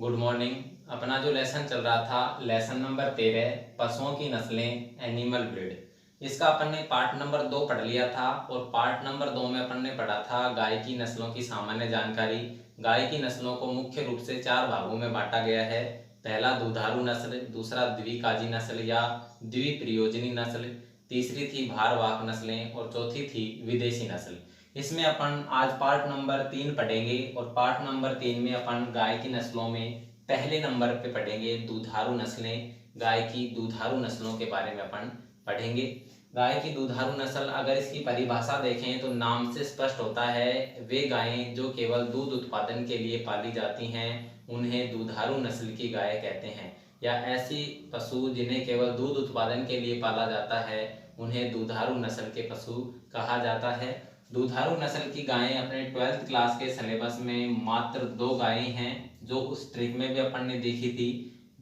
Good morning. अपना जो lesson चल रहा था लेसन नंबर 13 पशुओं की नस्लें एनिमल ब्रीड, इसका अपन ने पार्ट नंबर 2 पढ़ लिया था। और पार्ट नंबर 2 में अपन ने पढ़ा था गाय की नस्लों की सामान्य जानकारी। गाय की नस्लों को मुख्य रूप से 4 भागों में बांटा गया है। पहला दुधारू नस्ल, दूसरा द्विकाजी नस्ल या द्विप्रयोजनी नस्ल, तीसरी थी भारवाहक नस्लें और चौथी थी विदेशी नस्ल। इसमें अपन आज पार्ट नंबर 3 पढ़ेंगे और पार्ट नंबर 3 में अपन गाय की नस्लों में पहले नंबर पे पढ़ेंगे दुधारू नस्लें। गाय की दुधारू नस्लों के बारे में अपन पढ़ेंगे। गाय की दुधारू नस्ल, अगर इसकी परिभाषा देखें तो नाम से स्पष्ट होता है, वे गायें जो केवल दूध उत्पादन के लिए पाली जाती हैं उन्हें दुधारू नस्ल की गाय कहते हैं। या ऐसी पशु जिन्हें केवल दूध उत्पादन के लिए पाला जाता है उन्हें दुधारू नस्ल के पशु कहा जाता है। दुधारू नस्ल की गायें अपने 12th क्लास के सिलेबस में मात्र 2 गायें हैं, जो उस ट्रिक में भी अपन ने देखी थी।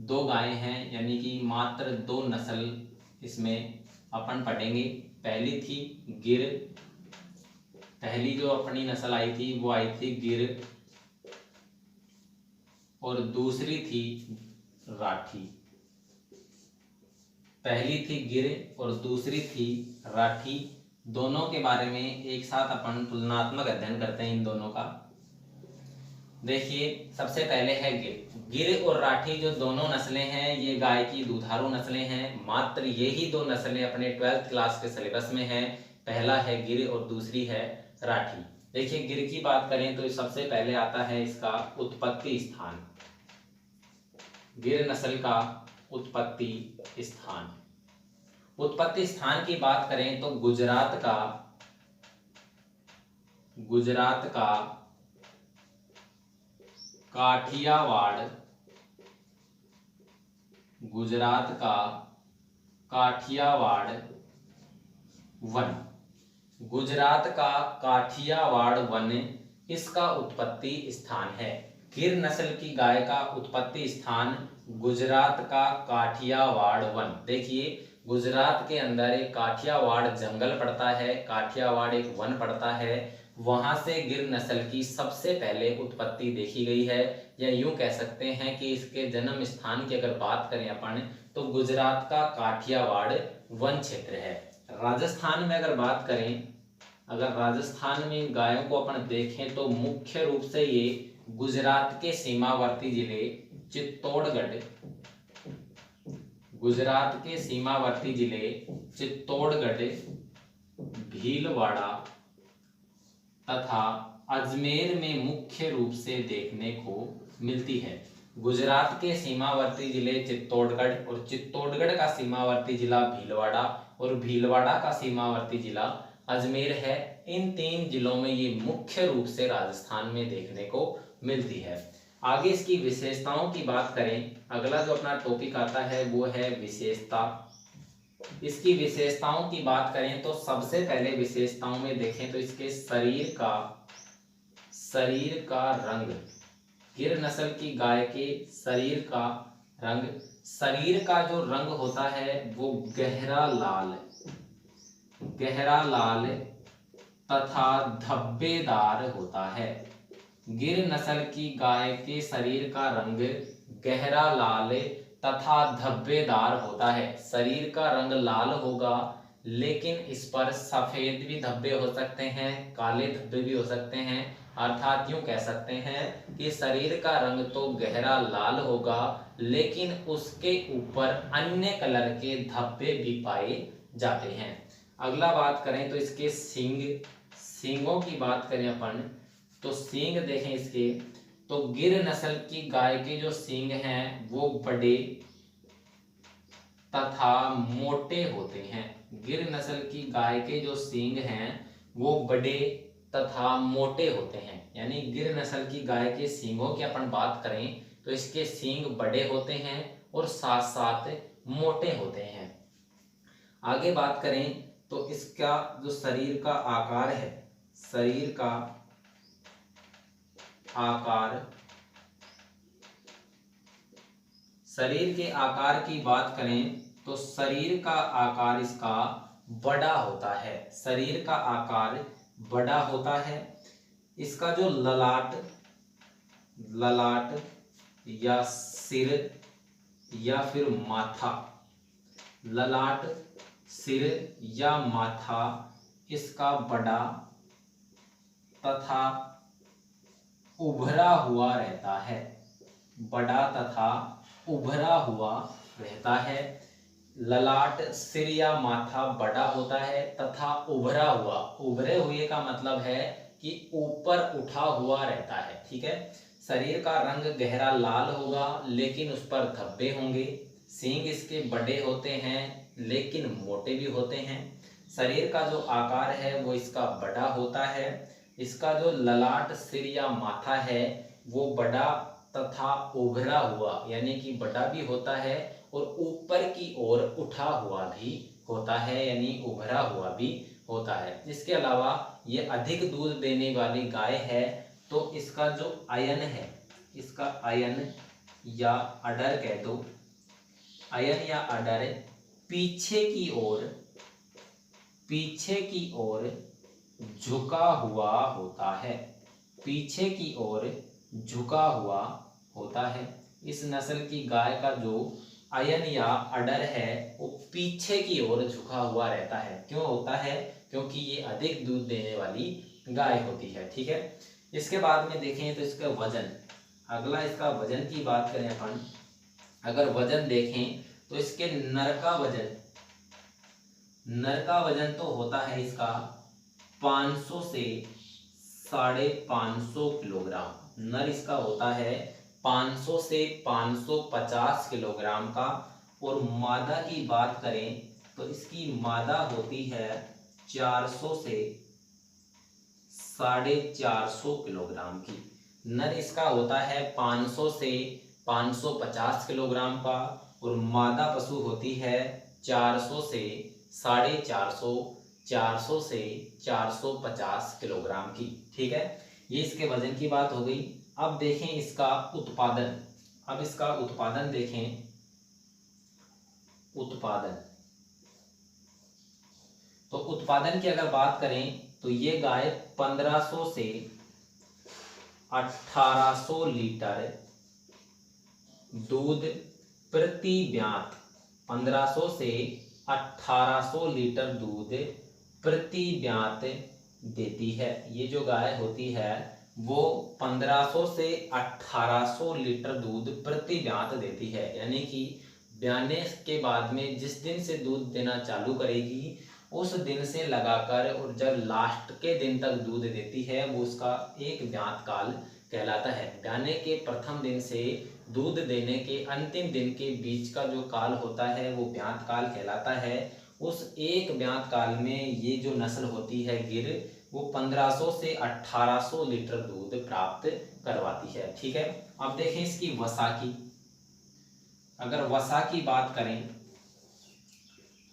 2 गायें हैं, यानी कि मात्र 2 नस्ल इसमें अपन पढ़ेंगे। पहली थी गिर, पहली जो अपनी नस्ल आई थी वो आई थी गिर, और दूसरी थी राठी। पहली थी गिर और दूसरी थी राठी। दोनों के बारे में एक साथ अपन तुलनात्मक अध्ययन करते हैं इन दोनों का। देखिए, सबसे पहले है गिर। गिर और राठी जो दोनों नस्लें हैं ये गाय की दुधारू नस्लें हैं। मात्र यही 2 नस्लें अपने 12th क्लास के सिलेबस में हैं। पहला है गिर और दूसरी है राठी। देखिए, गिर की बात करें तो सबसे पहले आता है इसका उत्पत्ति स्थान। गिर नस्ल का उत्पत्ति स्थान, उत्पत्ति स्थान की बात करें तो गुजरात का काठियावाड़, गुजरात का काठियावाड़ वन, गुजरात का काठियावाड़ वन इसका उत्पत्ति स्थान है। गिर नस्ल की गाय का उत्पत्ति स्थान गुजरात का काठियावाड़ वन। देखिए, गुजरात के अंदर एक काठियावाड़ जंगल पड़ता है, काठियावाड़ एक वन पड़ता है, वहां से गिर नस्ल की सबसे पहले उत्पत्ति देखी गई है। या यूं कह सकते हैं कि इसके जन्म स्थान की अगर बात करें अपन तो गुजरात का काठियावाड़ वन क्षेत्र है। राजस्थान में अगर बात करें, अगर राजस्थान में गायों को अपन देखें तो मुख्य रूप से ये गुजरात के सीमावर्ती जिले चित्तौड़गढ़, गुजरात के सीमावर्ती जिले चित्तौड़गढ़, भीलवाड़ा तथा अजमेर में मुख्य रूप से देखने को मिलती है। गुजरात के सीमावर्ती जिले चित्तौड़गढ़ और चित्तौड़गढ़ का सीमावर्ती जिला भीलवाड़ा और भीलवाड़ा का सीमावर्ती जिला अजमेर है। इन 3 जिलों में ये मुख्य रूप से राजस्थान में देखने को मिलती है। आगे इसकी विशेषताओं की बात करें, अगला जो अपना टॉपिक आता है वो है विशेषता। इसकी विशेषताओं की बात करें तो सबसे पहले विशेषताओं में देखें तो इसके शरीर का रंग, गिर नस्ल की गाय के शरीर का रंग, शरीर का जो रंग होता है वो गहरा लाल तथा धब्बेदार होता है। गिर नस्ल की गाय के शरीर का रंग गहरा लाल तथा धब्बेदार होता है। शरीर का रंग लाल होगा, लेकिन इस पर सफेद भी धब्बे हो सकते हैं, काले धब्बे भी हो सकते हैं। अर्थात यूं कह सकते हैं कि शरीर का रंग तो गहरा लाल होगा, लेकिन उसके ऊपर अन्य कलर के धब्बे भी पाए जाते हैं। अगला बात करें तो इसके सींगों की बात करें अपन तो सींग देखें इसके, तो गिर नस्ल की गाय के जो सींग हैं वो बड़े तथा मोटे होते हैं। गिर नस्ल की गाय के जो सींग हैं वो बड़े तथा मोटे होते हैं। यानी गिर नस्ल की गाय के सींगों की अपन बात करें तो इसके सींग बड़े होते हैं और साथ साथ मोटे होते हैं। आगे बात करें तो इसका जो शरीर का आकार है, शरीर का आकार, शरीर के आकार की बात करें तो शरीर का आकार इसका बड़ा होता है। शरीर का आकार बड़ा होता है। इसका जो ललाट या सिर या फिर माथा, ललाट, सिर या माथा इसका बड़ा तथा उभरा हुआ रहता है, बड़ा तथा उभरा हुआ रहता है। ललाट, सिर या माथा बड़ा होता है तथा उभरा हुआ, उभरे हुए का मतलब है कि ऊपर उठा हुआ रहता है, ठीक है। शरीर का रंग गहरा लाल होगा लेकिन उस पर धब्बे होंगे। सींग इसके बड़े होते हैं लेकिन मोटे भी होते हैं। शरीर का जो आकार है वो इसका बड़ा होता है। इसका जो ललाट, सिर या माथा है वो बड़ा तथा उभरा हुआ यानी कि बड़ा भी होता है और ऊपर की ओर उठा हुआ भी होता है यानी उभरा हुआ भी होता है। इसके अलावा ये अधिक दूध देने वाली गाय है तो इसका जो आयन है, इसका आयन या अडर कह दो, आयन या अडर पीछे की ओर झुका हुआ होता है, पीछे की ओर झुका हुआ होता है। इस नस्ल की गाय का जो आयन या अडर है वो पीछे की ओर झुका हुआ रहता है। क्यों होता है? क्योंकि ये अधिक दूध देने वाली गाय होती है, ठीक है। इसके बाद में देखें तो इसका वजन, अगला इसका वजन की बात करें अपन, अगर वजन देखें तो इसके नर का वजन तो होता है इसका 500 से 550 किलोग्राम। नर इसका होता है 500 से 550 किलोग्राम का। और मादा की बात करें तो इसकी मादा होती है 400 से 450 किलोग्राम की। नर इसका होता है 500 से 550 किलोग्राम का और मादा पशु होती है 400 से 450, 400 से 450 किलोग्राम की, ठीक है। ये इसके वजन की बात हो गई। अब देखें इसका उत्पादन, अब इसका उत्पादन देखें। उत्पादन, तो उत्पादन की अगर बात करें तो ये गाय 1500 से 1800 लीटर दूध प्रति ब्यात, 1500 से 1800 लीटर दूध प्रति ब्यात देती है। ये जो गाय होती है वो 1500 से 1800 लीटर दूध प्रति ब्यात देती है, यानी कि ब्याने के बाद में जिस दिन से दूध देना चालू करेगी उस दिन से लगाकर और जब लास्ट के दिन तक दूध देती है वो उसका एक ब्यात काल कहलाता है। ब्याने के प्रथम दिन से दूध देने के अंतिम दिन के बीच का जो काल होता है वो ब्यात काल कहलाता है। उस एक ब्यात काल में ये जो नस्ल होती है गिर, वो 1500 से 1800 लीटर दूध प्राप्त करवाती है, ठीक है। अब देखें इसकी वसा की, अगर वसा की बात करें,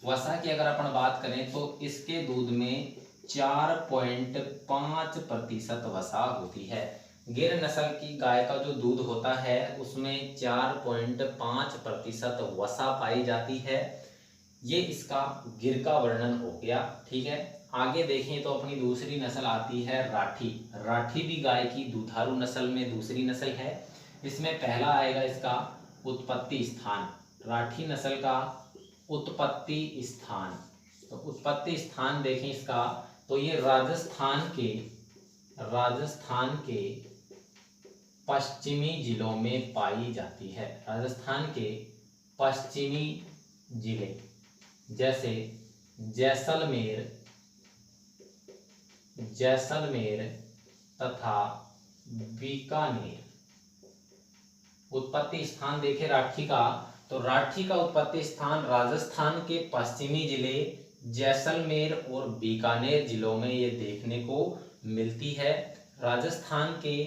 वसा की अगर अपन बात करें तो इसके दूध में 4.5% वसा होती है। गिर नस्ल की गाय का जो दूध होता है उसमें 4.5% वसा पाई जाती है। ये इसका गिर का वर्णन हो गया, ठीक है। आगे देखें तो अपनी दूसरी नस्ल आती है राठी। राठी भी गाय की दुधारू नस्ल में दूसरी नस्ल है। इसमें पहला आएगा इसका उत्पत्ति स्थान, राठी नस्ल का उत्पत्ति स्थान। तो उत्पत्ति स्थान देखें इसका, तो ये राजस्थान के पश्चिमी जिलों में पाई जाती है। राजस्थान के पश्चिमी जिले जैसे जैसलमेर तथा बीकानेर। उत्पत्ति स्थान देखे राठी का, तो राठी का उत्पत्ति स्थान राजस्थान के पश्चिमी जिले जैसलमेर और बीकानेर जिलों में ये देखने को मिलती है। राजस्थान के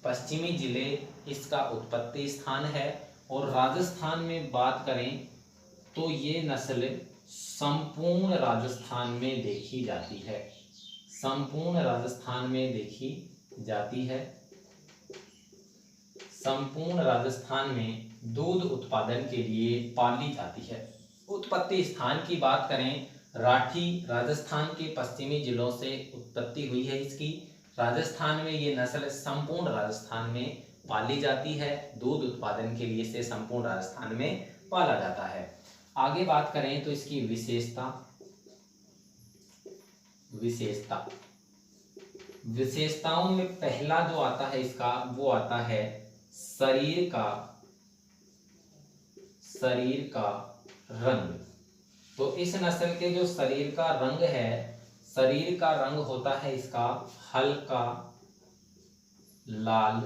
पश्चिमी जिले इसका उत्पत्ति स्थान है। और राजस्थान में बात करें तो ये नस्ल संपूर्ण राजस्थान में देखी जाती है, संपूर्ण राजस्थान में देखी जाती है। संपूर्ण राजस्थान में दूध उत्पादन के लिए पाली जाती है। उत्पत्ति स्थान की बात करें, राठी राजस्थान के पश्चिमी जिलों से उत्पत्ति हुई है इसकी। राजस्थान में ये नस्ल संपूर्ण राजस्थान में पाली जाती है, दूध उत्पादन के लिए इसे संपूर्ण राजस्थान में पाला जाता है। आगे बात करें तो इसकी विशेषताओं में पहला जो आता है इसका वो आता है शरीर का रंग। तो इस नस्ल के जो शरीर का रंग है, शरीर का रंग होता है इसका हल्का लाल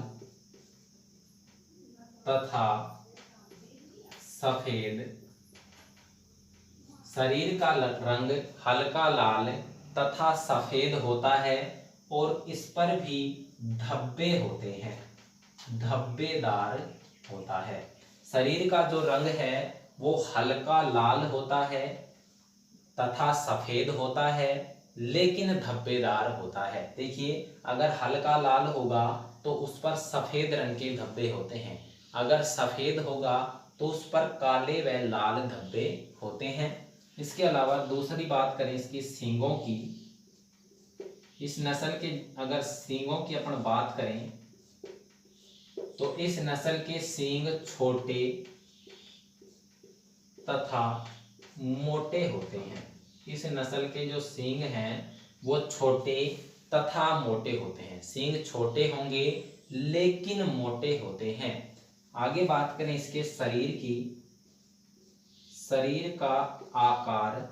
तथा सफेद। शरीर का रंग हल्का लाल तथा सफेद होता है और इस पर भी धब्बे होते हैं, धब्बेदार होता है। शरीर का जो रंग है वो हल्का लाल होता है तथा सफेद होता है, लेकिन धब्बेदार होता है। देखिए, अगर हल्का लाल होगा तो उस पर सफेद रंग के धब्बे होते हैं, अगर सफेद होगा तो उस पर काले व लाल धब्बे होते हैं। इसके अलावा दूसरी बात करें इसकी सींगों की। इस नस्ल के अगर सींगों की अपन बात करें तो इस नस्ल के सींग छोटे तथा मोटे होते हैं। इस नस्ल के जो सींग हैं वो छोटे तथा मोटे होते हैं। सींग छोटे होंगे लेकिन मोटे होते हैं। आगे बात करें इसके शरीर की। शरीर का आकार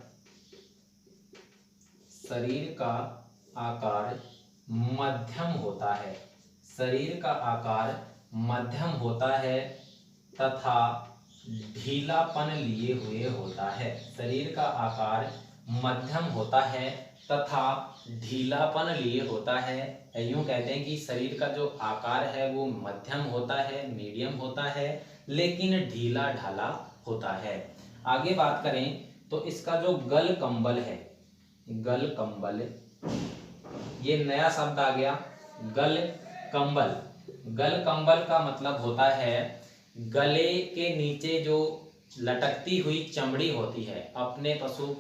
मध्यम होता है। शरीर का आकार मध्यम होता है तथा ढीलापन लिए हुए होता है। शरीर का आकार मध्यम होता है तथा ढीलापन लिए होता है। यूं कहते हैं कि शरीर का जो आकार है वो मध्यम होता है, मीडियम होता है, लेकिन ढीला ढाला होता है। आगे बात करें तो इसका जो गल कंबल है, गल कंबल, ये नया शब्द आ गया, गल कंबल। गल कंबल का मतलब होता है गले के नीचे जो लटकती हुई चमड़ी होती है। अपने पशु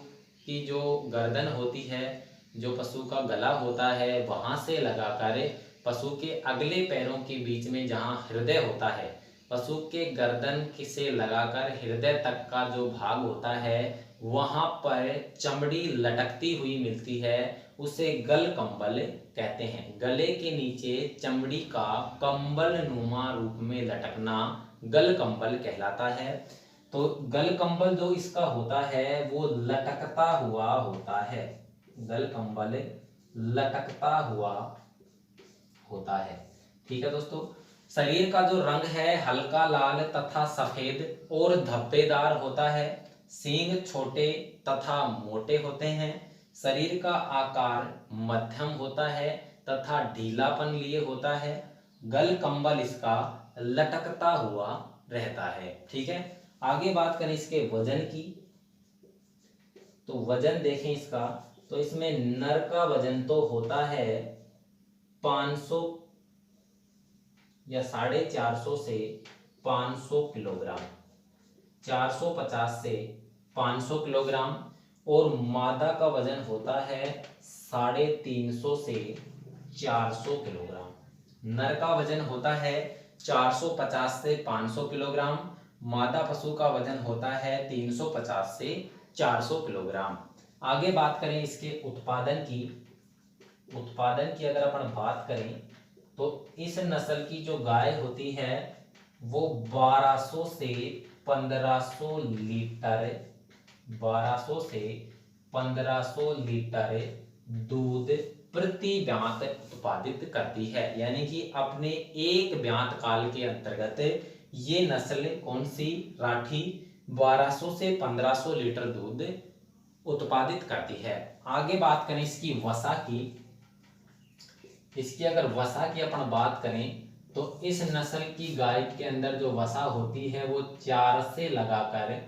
की जो गर्दन होती है, जो पशु का गला होता है, वहां से लगाकर पशु के अगले पैरों के बीच में जहां हृदय होता है, पशु के गर्दन से लगाकर हृदय तक का जो भाग होता है वहां पर चमड़ी लटकती हुई मिलती है, उसे गल कंबल कहते हैं। गले के नीचे चमड़ी का कंबल नुमा रूप में लटकना गल कंबल कहलाता है। तो गल कंबल जो इसका होता है वो लटकता हुआ होता है। गल कंबल लटकता हुआ होता है। ठीक है दोस्तों, शरीर का जो रंग है हल्का लाल तथा सफेद और धब्बेदार होता है। सींग छोटे तथा मोटे होते हैं। शरीर का आकार मध्यम होता है तथा ढीलापन लिए होता है। गल कंबल इसका लटकता हुआ रहता है। ठीक है, आगे बात करें इसके वजन की। तो वजन देखें इसका, तो इसमें नर का वजन तो होता है 500 या 450 से 500 किलोग्राम, 450 से 500 किलोग्राम। और मादा का वजन होता है 350 से 400 किलोग्राम। नर का वजन होता है 450 से 500 किलोग्राम, मादा पशु का वजन होता है 350 से 400 किलोग्राम। आगे बात करें इसके उत्पादन की। उत्पादन की अगर अपन बात करें तो इस नस्ल की जो गाय होती है वो 1200 से 1500 लीटर 1200 से 1500 लीटर दूध प्रति ब्यात उत्पादित करती है। यानी कि अपने एक ब्यात काल के अंतर्गत ये नस्ल कौन सी, राठी, 1200 से 1500 लीटर दूध उत्पादित करती है। आगे बात करें इसकी वसा की। इसकी अगर वसा की अपन बात करें तो इस नस्ल की गाय के अंदर जो वसा होती है वो 4 से लगाकर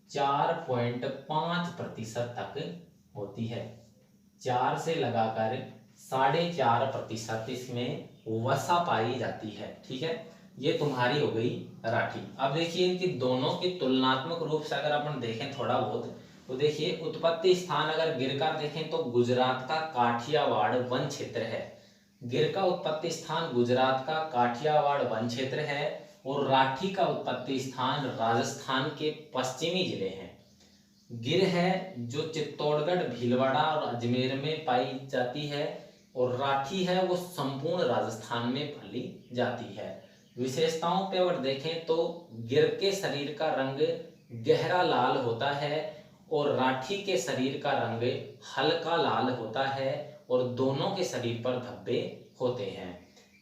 4.5% तक होती है। 4 से लगाकर 4.5% इसमें वसा पाई जाती है। ठीक है, ये तुम्हारी हो गई राठी। अब देखिए इनकी दोनों की तुलनात्मक रूप से अगर अपन देखें थोड़ा बहुत, तो देखिए उत्पत्ति स्थान अगर गिरकर देखें तो गुजरात का काठियावाड़ वन क्षेत्र है। गिर का उत्पत्ति स्थान गुजरात का काठियावाड़ वन क्षेत्र है और राठी का उत्पत्ति स्थान राजस्थान के पश्चिमी जिले हैं। गिर है जो चित्तौड़गढ़, भीलवाड़ा और अजमेर में पाई जाती है और राठी है वो संपूर्ण राजस्थान में पाई जाती है। विशेषताओं पे अगर देखें तो गिर के शरीर का रंग गहरा लाल होता है और राठी के शरीर का रंग हल्का लाल होता है और दोनों के शरीर पर धब्बे होते हैं।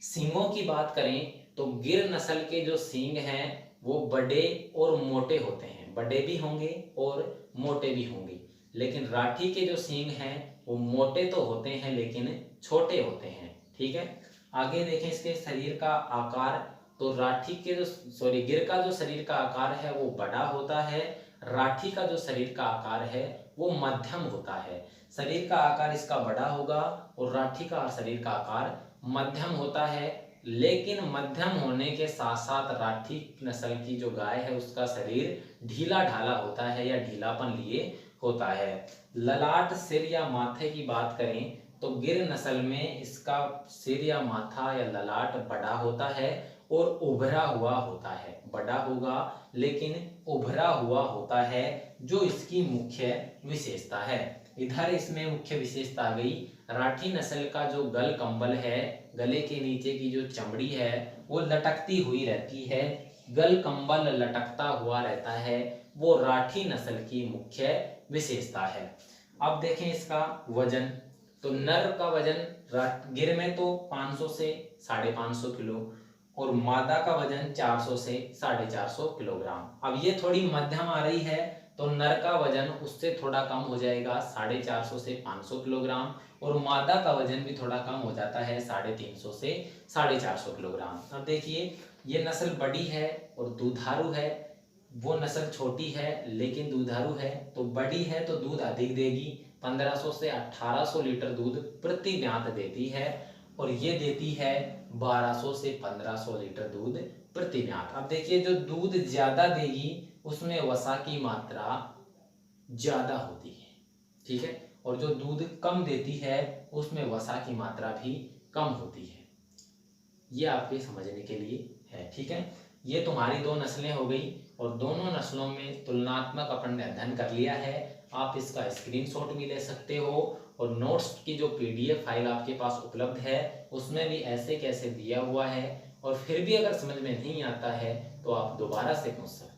सींगों की बात करें तो गिर नस्ल के जो सींग हैं वो बड़े और मोटे होते हैं, बड़े भी होंगे और मोटे भी होंगे। लेकिन राठी के जो सींग हैं वो मोटे तो होते हैं लेकिन छोटे होते हैं। ठीक है, आगे देखें इसके शरीर का आकार। तो राठी के जो गिर का जो शरीर का आकार है वो बड़ा होता है, राठी का जो शरीर का आकार है वो मध्यम होता है। शरीर का आकार इसका बड़ा होगा और राठी का शरीर का आकार मध्यम होता है, लेकिन मध्यम होने के साथ साथ राठी नस्ल की जो गाय है उसका शरीर ढीला ढाला होता है या ढीलापन लिए होता है। ललाट, सिर या माथे की बात करें तो गिर नस्ल में इसका सिर या माथा या ललाट बड़ा होता है और उभरा हुआ होता है। बड़ा होगा लेकिन उभरा हुआ होता है, जो इसकी मुख्य विशेषता है। इधर इसमें मुख्य विशेषता आ गई, राठी नस्ल का जो गल कंबल है, गले के नीचे की जो चमड़ी है वो लटकती हुई रहती है, गल कंबल लटकता हुआ रहता है, वो राठी नस्ल की मुख्य विशेषता है। अब देखें इसका वजन। तो नर का वजन गिर में तो 500 से 550 किलो और मादा का वजन 400 से 450 किलोग्राम। अब ये थोड़ी मध्यम आ रही है तो नर का वजन उससे थोड़ा कम हो जाएगा 450 से 500 किलोग्राम और मादा का वजन भी थोड़ा कम हो जाता है 350 से 450 किलोग्राम। अब देखिए ये नस्ल बड़ी है और दुधारू है, वो नस्ल छोटी है लेकिन दुधारू है। तो बड़ी है तो दूध अधिक देगी, 1500 से 1800 लीटर दूध प्रति ब्यात देती है और ये देती है 1200 से 1500 लीटर दूध प्रति ब्यात। अब देखिए जो दूध ज्यादा देगी उसमें वसा की मात्रा ज्यादा होती है, ठीक है, और जो दूध कम देती है उसमें वसा की मात्रा भी कम होती है। ये आपके समझने के लिए है, ठीक है। ये तुम्हारी दो नस्लें हो गई और दोनों नस्लों में तुलनात्मक अपन ने अध्ययन कर लिया है। आप इसका स्क्रीनशॉट भी ले सकते हो और नोट्स की जो PDF फाइल आपके पास उपलब्ध है उसमें भी ऐसे कैसे दिया हुआ है, और फिर भी अगर समझ में नहीं आता है तो आप दोबारा से पूछ सकते हैं।